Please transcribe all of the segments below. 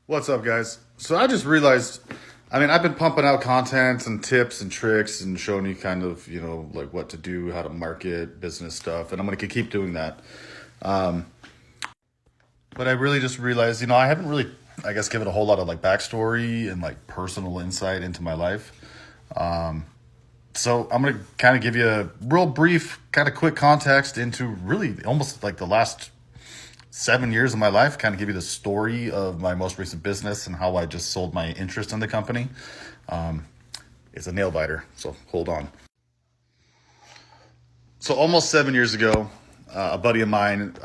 What's up, guys? So I just realized, I've been pumping out content and tips and tricks and showing you kind of, like what to do, how to market, business stuff, and I'm going to keep doing that. Um, but I really just realized, I haven't really, I guess, given a whole lot of like backstory and like personal insight into my life. So I'm going to kind of give you a real brief, kind of quick context into really almost like the last 7 years of my life, kind of give you the story of my most recent business and how I just sold my interest in the company. It's a nail biter, so hold on. So almost 7 years ago, a buddy of mine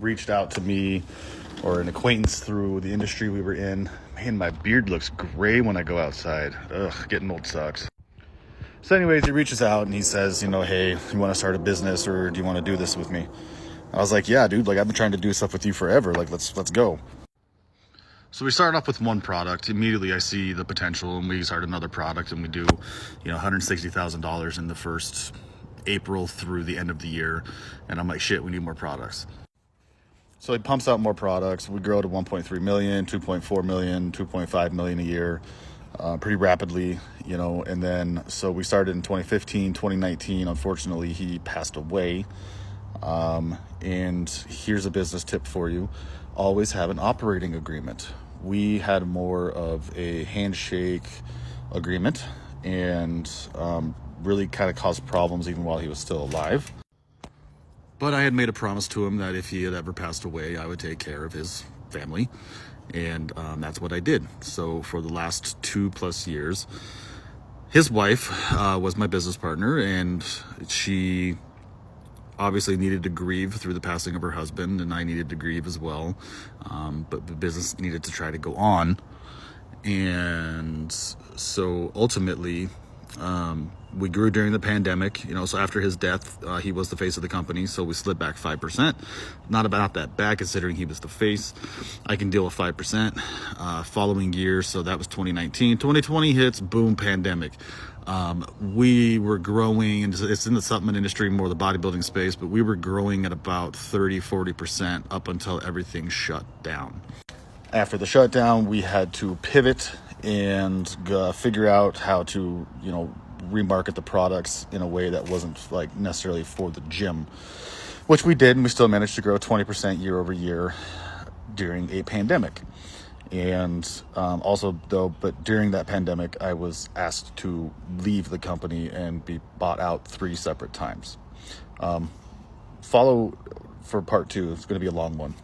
reached out to me, or an acquaintance through the industry we were in. Man, my beard looks gray when I go outside. Ugh, getting old sucks. So anyways, he reaches out and he says, hey, you want to start a business or do you want to do this with me? I was like, yeah, dude, like I've been trying to do stuff with you forever. Like, let's go. So we started off with one product. Immediately I see the potential and we start another product and we do, $160,000 in the first April through the end of the year. And I'm like, shit, we need more products. So he pumps out more products. We grow to 1.3 million, 2.4 million, 2.5 million a year, pretty rapidly, and then, so we started in 2015, 2019. Unfortunately, he passed away. And here's a business tip for you. Always have an operating agreement. We had more of a handshake agreement and really kind of caused problems even while he was still alive. But I had made a promise to him that if he had ever passed away, I would take care of his family. And that's what I did. So for the last 2+ years, his wife was my business partner, and she obviously needed to grieve through the passing of her husband, and I needed to grieve as well. But the business needed to try to go on. And so ultimately, we grew during the pandemic, so after his death, he was the face of the company. So we slid back 5%, not about that bad considering he was the face. I can deal with 5%, following year. So that was 2019, 2020 hits, boom, pandemic. We were growing, and it's in the supplement industry, more the bodybuilding space, but we were growing at about 30-40% up until everything shut down. After the shutdown, we had to pivot and figure out how to, remarket the products in a way that wasn't like necessarily for the gym, which we did, and we still managed to grow 20% year over year during a pandemic. And also, though, but during that pandemic, I was asked to leave the company and be bought out 3 separate times. Follow for part 2. It's going to be a long one.